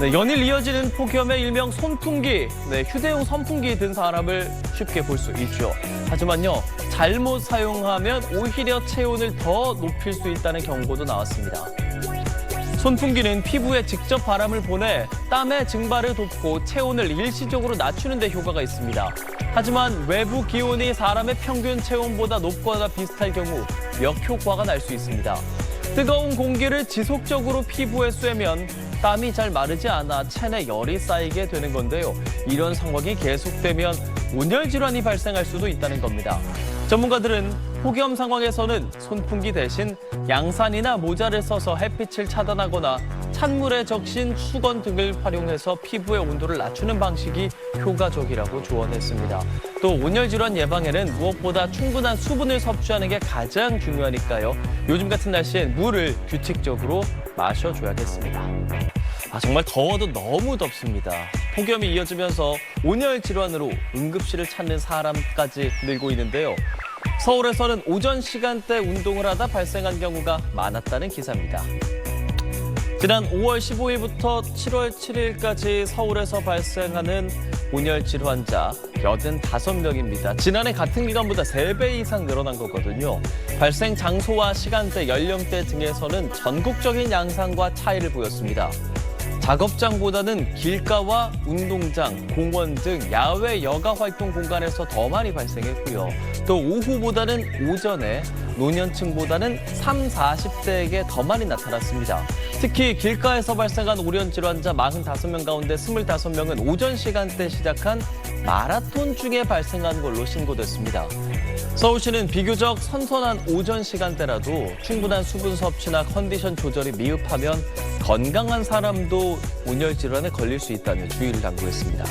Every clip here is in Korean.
네, 연일 이어지는 폭염에 일명 손풍기, 휴대용 선풍기 든 사람을 쉽게 볼 수 있죠. 하지만요, 잘못 사용하면 오히려 체온을 더 높일 수 있다는 경고도 나왔습니다. 손풍기는 피부에 직접 바람을 보내 땀의 증발을 돕고 체온을 일시적으로 낮추는 데 효과가 있습니다. 하지만 외부 기온이 사람의 평균 체온보다 높거나 비슷할 경우 역효과가 날 수 있습니다. 뜨거운 공기를 지속적으로 피부에 쐬면 땀이 잘 마르지 않아 체내 열이 쌓이게 되는 건데요. 이런 상황이 계속되면 온열 질환이 발생할 수도 있다는 겁니다. 전문가들은 폭염 상황에서는 손풍기 대신 양산이나 모자를 써서 햇빛을 차단하거나 찬물에 적신 수건 등을 활용해서 피부의 온도를 낮추는 방식이 효과적이라고 조언했습니다. 또 온열 질환 예방에는 무엇보다 충분한 수분을 섭취하는 게 가장 중요하니까요. 요즘 같은 날씨엔 물을 규칙적으로 마셔줘야겠습니다. 정말 더워도 너무 덥습니다. 폭염이 이어지면서 온열 질환으로 응급실을 찾는 사람까지 늘고 있는데요. 서울에서는 오전 시간대 운동을 하다 발생한 경우가 많았다는 기사입니다. 지난 5월 15일부터 7월 7일까지 서울에서 발생하는 온열 질환자 85명입니다. 지난해 같은 기간보다 3배 이상 늘어난 거거든요. 발생 장소와 시간대, 연령대 등에서는 전국적인 양상과 차이를 보였습니다. 작업장보다는 길가와 운동장, 공원 등 야외 여가 활동 공간에서 더 많이 발생했고요. 또 오후보다는 오전에, 노년층보다는 30, 40대에게 더 많이 나타났습니다. 특히 길가에서 발생한 오련 질환자 45명 가운데 25명은 오전 시간대 시작한 마라톤 중에 발생한 걸로 신고됐습니다. 서울시는 비교적 선선한 오전 시간대라도 충분한 수분 섭취나 컨디션 조절이 미흡하면 건강한 사람도 온열 질환에 걸릴 수 있다는 주의를 당부했습니다.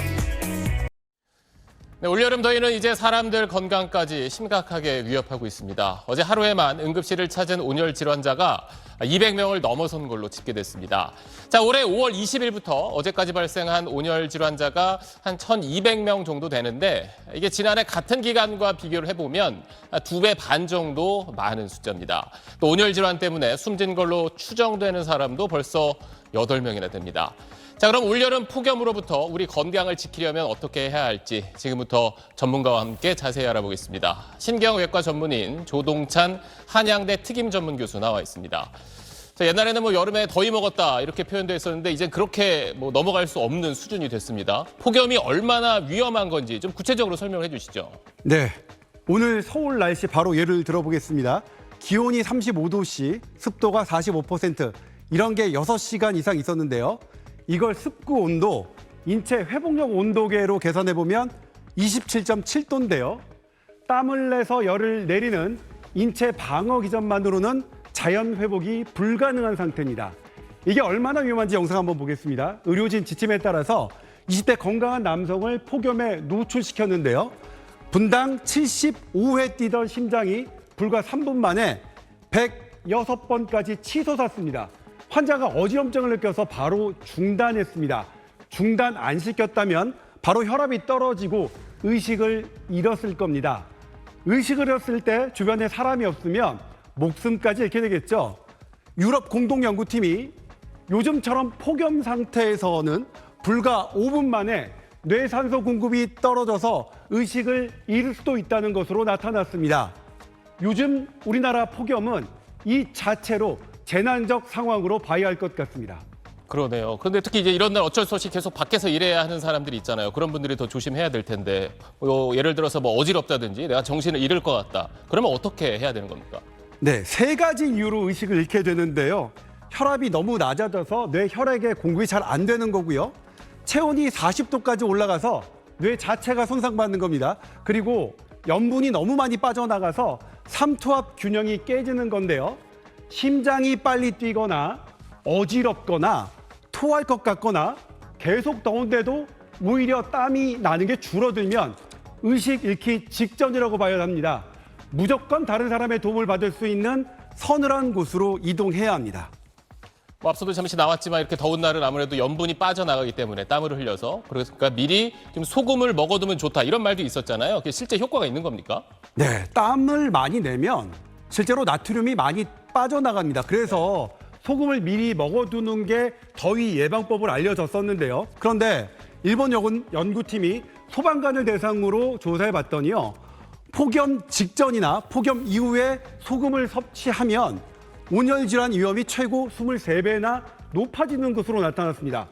네, 올여름 더위는 이제 사람들 건강까지 심각하게 위협하고 있습니다. 어제 하루에만 응급실을 찾은 온열 질환자가 200명을 넘어선 걸로 집계됐습니다. 자, 올해 5월 20일부터 어제까지 발생한 온열 질환자가 한 1,200명 정도 되는데 이게 지난해 같은 기간과 비교를 해보면 2배 반 정도 많은 숫자입니다. 또 온열 질환 때문에 숨진 걸로 추정되는 사람도 벌써 8명이나 됩니다. 자, 그럼 올여름 폭염으로부터 우리 건강을 지키려면 어떻게 해야 할지 지금부터 전문가와 함께 자세히 알아보겠습니다. 신경외과 전문의인 조동찬 한양대 특임 전문 교수 나와 있습니다. 자, 옛날에는 여름에 더위 먹었다 이렇게 표현도 했었는데 이제 그렇게 넘어갈 수 없는 수준이 됐습니다. 폭염이 얼마나 위험한 건지 좀 구체적으로 설명을 해주시죠. 네, 오늘 서울 날씨 바로 예를 들어보겠습니다. 기온이 35도씨, 습도가 45%, 이런 게 6시간 이상 있었는데요. 이걸 습구 온도, 인체 회복력 온도계로 계산해보면 27.7도인데요. 땀을 내서 열을 내리는 인체 방어 기전만으로는 자연 회복이 불가능한 상태입니다. 이게 얼마나 위험한지 영상 한번 보겠습니다. 의료진 지침에 따라서 20대 건강한 남성을 폭염에 노출시켰는데요. 분당 75회 뛰던 심장이 불과 3분 만에 106번까지 치솟았습니다. 환자가 어지럼증을 느껴서 바로 중단했습니다. 중단 안 시켰다면 바로 혈압이 떨어지고 의식을 잃었을 겁니다. 의식을 잃었을 때 주변에 사람이 없으면 목숨까지 잃게 되겠죠. 유럽 공동연구팀이 요즘처럼 폭염 상태에서는 불과 5분 만에 뇌산소 공급이 떨어져서 의식을 잃을 수도 있다는 것으로 나타났습니다. 요즘 우리나라 폭염은 이 자체로 재난적 상황으로 봐야 할 것 같습니다. 그러네요. 그런데 특히 이제 이런 날 어쩔 수 없이 계속 밖에서 일해야 하는 사람들이 있잖아요. 그런 분들이 더 조심해야 될 텐데 예를 들어서 어지럽다든지 내가 정신을 잃을 것 같다. 그러면 어떻게 해야 되는 겁니까? 네, 3가지 이유로 의식을 잃게 되는데요. 혈압이 너무 낮아져서 뇌 혈액에 공급이 잘 안 되는 거고요. 체온이 40도까지 올라가서 뇌 자체가 손상받는 겁니다. 그리고 염분이 너무 많이 빠져나가서 삼투압 균형이 깨지는 건데요. 심장이 빨리 뛰거나 어지럽거나 토할 것 같거나 계속 더운데도 오히려 땀이 나는 게 줄어들면 의식 잃기 직전이라고 봐야 합니다. 무조건 다른 사람의 도움을 받을 수 있는 서늘한 곳으로 이동해야 합니다. 앞서도 잠시 나왔지만 이렇게 더운 날은 아무래도 염분이 빠져나가기 때문에 땀을 흘려서 그러니까 미리 좀 소금을 먹어두면 좋다 이런 말도 있었잖아요. 그게 실제 효과가 있는 겁니까? 네, 땀을 많이 내면 실제로 나트륨이 많이 빠져나갑니다. 그래서 소금을 미리 먹어두는 게 더위 예방법을 알려졌었는데요. 그런데 일본 연구팀이 소방관을 대상으로 조사해 봤더니요. 폭염 직전이나 폭염 이후에 소금을 섭취하면 온열 질환 위험이 최고 23배나 높아지는 것으로 나타났습니다.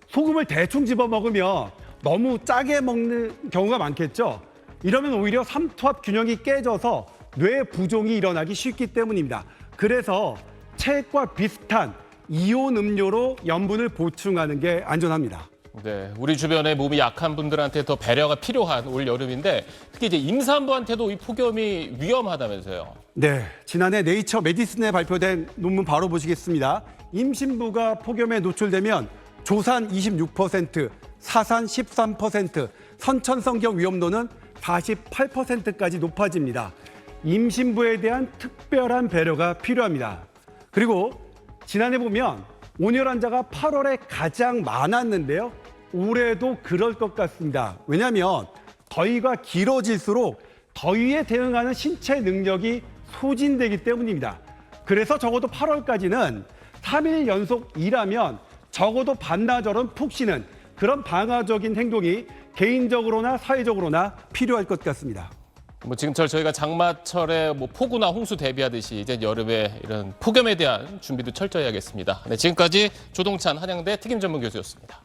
소금을 대충 집어 먹으면 너무 짜게 먹는 경우가 많겠죠. 이러면 오히려 삼투압 균형이 깨져서 뇌 부종이 일어나기 쉽기 때문입니다. 그래서 체액과 비슷한 이온 음료로 염분을 보충하는 게 안전합니다. 네, 우리 주변에 몸이 약한 분들한테 더 배려가 필요한 올 여름인데 특히 이제 임산부한테도 이 폭염이 위험하다면서요. 네, 지난해 네이처 메디슨에 발표된 논문 바로 보시겠습니다. 임신부가 폭염에 노출되면 조산 26%, 사산 13%, 선천성경 위험도는 48%까지 높아집니다. 임신부에 대한 특별한 배려가 필요합니다. 그리고 지난해 보면 온열 환자가 8월에 가장 많았는데요. 올해도 그럴 것 같습니다. 왜냐하면 더위가 길어질수록 더위에 대응하는 신체 능력이 소진되기 때문입니다. 그래서 적어도 8월까지는 3일 연속 일하면 적어도 반나절은 푹 쉬는 그런 방어적인 행동이 개인적으로나 사회적으로나 필요할 것 같습니다. 지금처럼 저희가 장마철에 폭우나 홍수 대비하듯이 이제 여름에 이런 폭염에 대한 준비도 철저히 하겠습니다. 네, 지금까지 조동찬 한양대 특임 전문 교수였습니다.